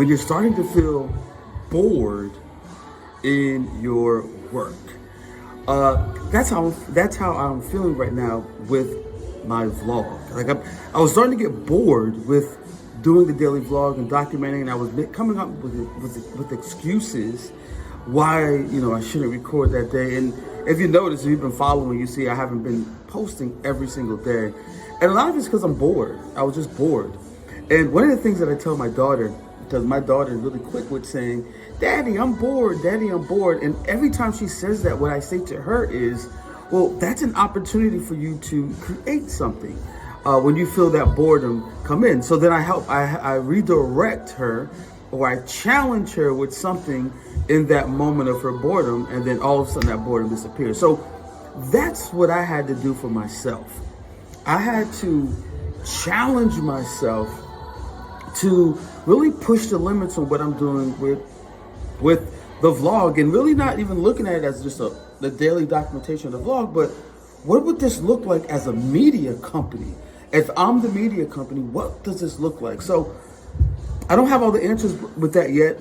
when you're starting to feel bored in your work. That's how I'm feeling right now with my vlog. Like I was starting to get bored with doing the daily vlog and documenting, and I was coming up with excuses why I shouldn't record that day. And if you notice, if you've been following, you see I haven't been posting every single day, and a lot of it's because I'm bored. I was just bored. And one of the things that I tell my daughter, because my daughter is really quick with saying, "Daddy, I'm bored. Daddy, I'm bored." And every time she says that, what I say to her is, well, that's an opportunity for you to create something. When you feel that boredom come in. So then I redirect her, or I challenge her with something in that moment of her boredom, and then all of a sudden that boredom disappears. So that's what I had to do for myself. I had to challenge myself to really push the limits on what I'm doing with the vlog, and really not even looking at it as just the daily documentation of the vlog, but what would this look like as a media company? If I'm the media company, what does this look like? So I don't have all the answers with that yet.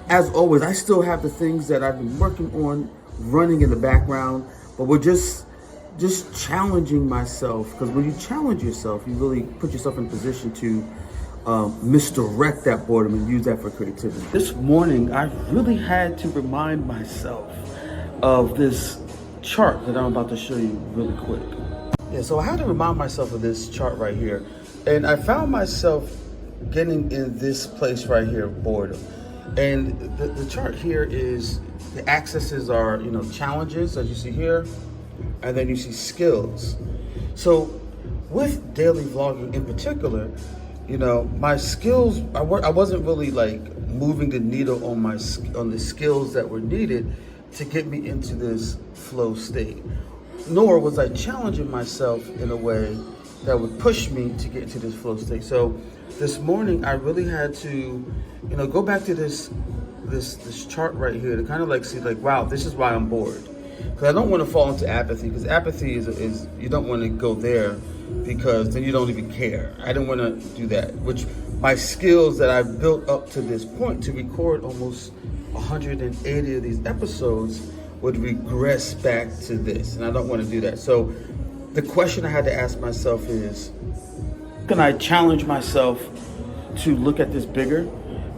As always, I still have the things that I've been working on running in the background, but we're just challenging myself, because when you challenge yourself, you really put yourself in a position to misdirect that boredom and use that for creativity. This morning, I really had to remind myself of this chart that I'm about to show you really quick. Yeah, so I had to remind myself of this chart right here. And I found myself getting in this place right here, boredom. And the chart here is, the axes are, challenges, as you see here, and then you see skills. So with daily vlogging in particular, my skills, I wasn't really like moving the needle on the skills that were needed to get me into this flow state. Nor was I challenging myself in a way that would push me to get into this flow state. So this morning, I really had to, go back to this chart right here to kind of like see, like, wow, this is why I'm bored. Because I don't want to fall into apathy, because apathy is you don't want to go there, because then you don't even care. I didn't want to do that, which my skills that I've built up to this point to record almost 180 of these episodes would regress back to this, and I don't want to do that. So the question I had to ask myself is, can I challenge myself to look at this bigger?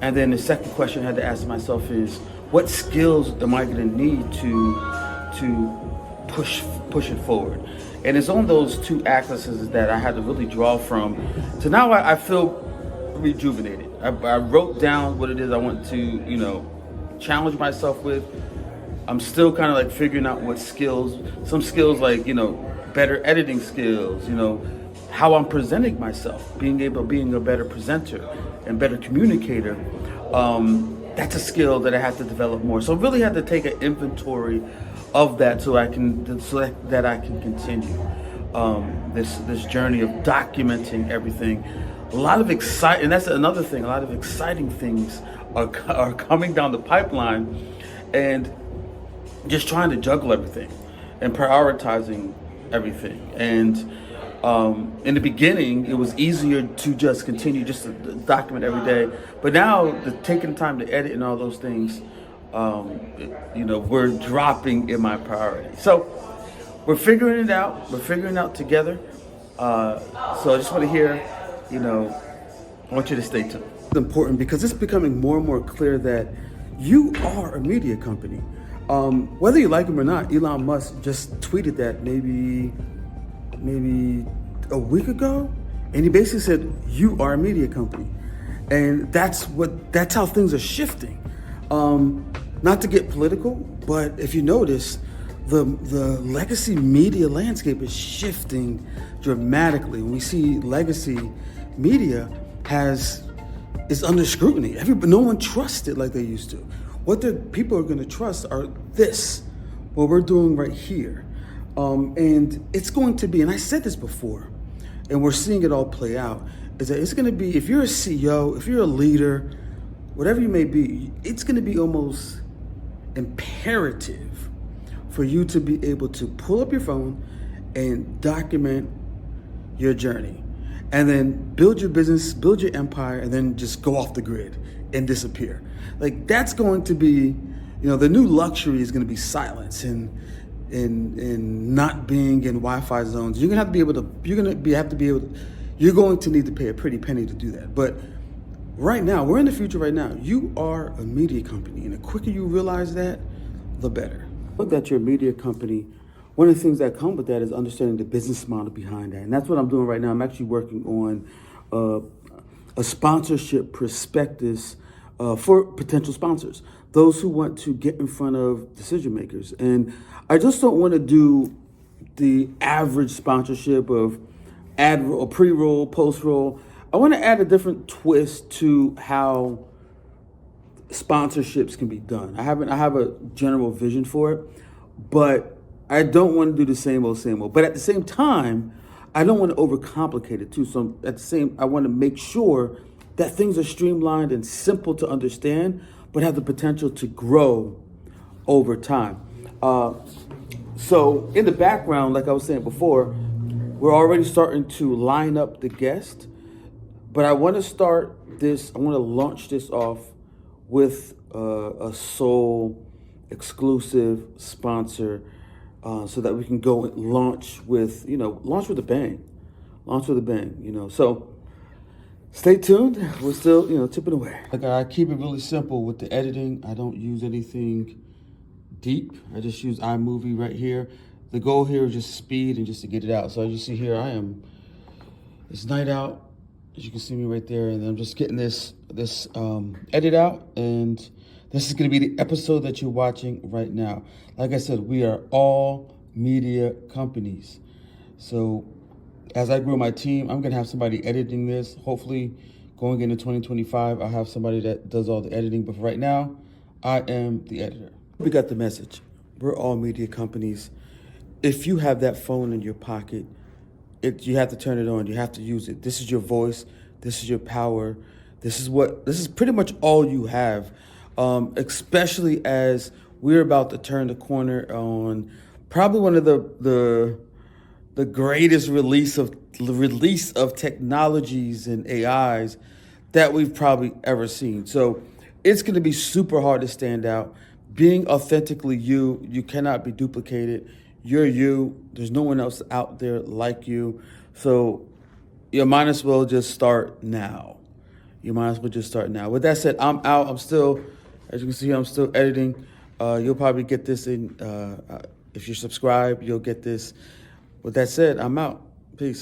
And then the second question I had to ask myself is, what skills am I going to need to push it forward? And it's on those two axes that I had to really draw from. So now I feel rejuvenated. I wrote down what it is I want to, challenge myself with. I'm still kind of like figuring out what skills, some skills like, better editing skills, how I'm presenting myself, being a better presenter and better communicator. That's a skill that I have to develop more. So I really have to take an inventory of that so that I can continue this journey of documenting everything. A lot of exciting, and that's another thing, a lot of exciting things are coming down the pipeline, and just trying to juggle everything and prioritizing everything. And in the beginning, it was easier to just continue just to document every day. But now, taking time to edit and all those things, we're dropping in my priority. So we're figuring it out. We're figuring it out together. So I just want to hear, I want you to stay tuned. It's important because it's becoming more and more clear that you are a media company. Whether you like him or not, Elon Musk just tweeted that maybe a week ago, and he basically said, you are a media company. And that's how things are shifting. Not to get political, but if you notice, the legacy media landscape is shifting dramatically. We see legacy media is under scrutiny. No one trusts it like they used to. What the people are going to trust are what we're doing right here. And it's going to be, and I said this before, and we're seeing it all play out, is that it's going to be, if you're a CEO, if you're a leader, whatever you may be, it's going to be almost imperative for you to be able to pull up your phone and document your journey, and then build your business, build your empire, and then just go off the grid. and disappear. Like that's going to be, the new luxury is going to be silence and not being in Wi-Fi zones. You're gonna have to be able to. You're going to need to pay a pretty penny to do that. But right now, we're in the future. Right now, you are a media company, and the quicker you realize that, the better. Look at your media company. One of the things that come with that is understanding the business model behind that, and that's what I'm doing right now. I'm actually working on a sponsorship prospectus for potential sponsors, those who want to get in front of decision makers. And I just don't want to do the average sponsorship of ad roll, pre-roll, post-roll. I want to add a different twist to how sponsorships can be done. I have a general vision for it, but I don't want to do the same old. But at the same time, I don't want to overcomplicate it too. So I want to make sure that things are streamlined and simple to understand, but have the potential to grow over time. So in the background, like I was saying before, we're already starting to line up the guest, but I want to launch this off with a sole exclusive sponsor, so that we can go and launch with a bang. So stay tuned. We're still, tipping away. Like I keep it really simple with the editing. I don't use anything deep. I just use iMovie right here. The goal here is just speed and just to get it out. So as you see here, it's night out. As you can see me right there, and I'm just getting this edit out, and this is going to be the episode that you're watching right now. Like I said, we are all media companies. So as I grow my team, I'm going to have somebody editing this. Hopefully going into 2025, I'll have somebody that does all the editing. But for right now, I am the editor. We got the message. We're all media companies. If you have that phone in your pocket, you have to turn it on. You have to use it. This is your voice. This is your power. This is pretty much all you have. Especially as we're about to turn the corner on probably one of the greatest release of technologies and AIs that we've probably ever seen. So it's going to be super hard to stand out. Being authentically you cannot be duplicated. You're you. There's no one else out there like you. So you might as well just start now. With that said, I'm out. I'm still, as you can see, I'm still editing. You'll probably get this in, if you're subscribed, you'll get this. With that said, I'm out. Peace.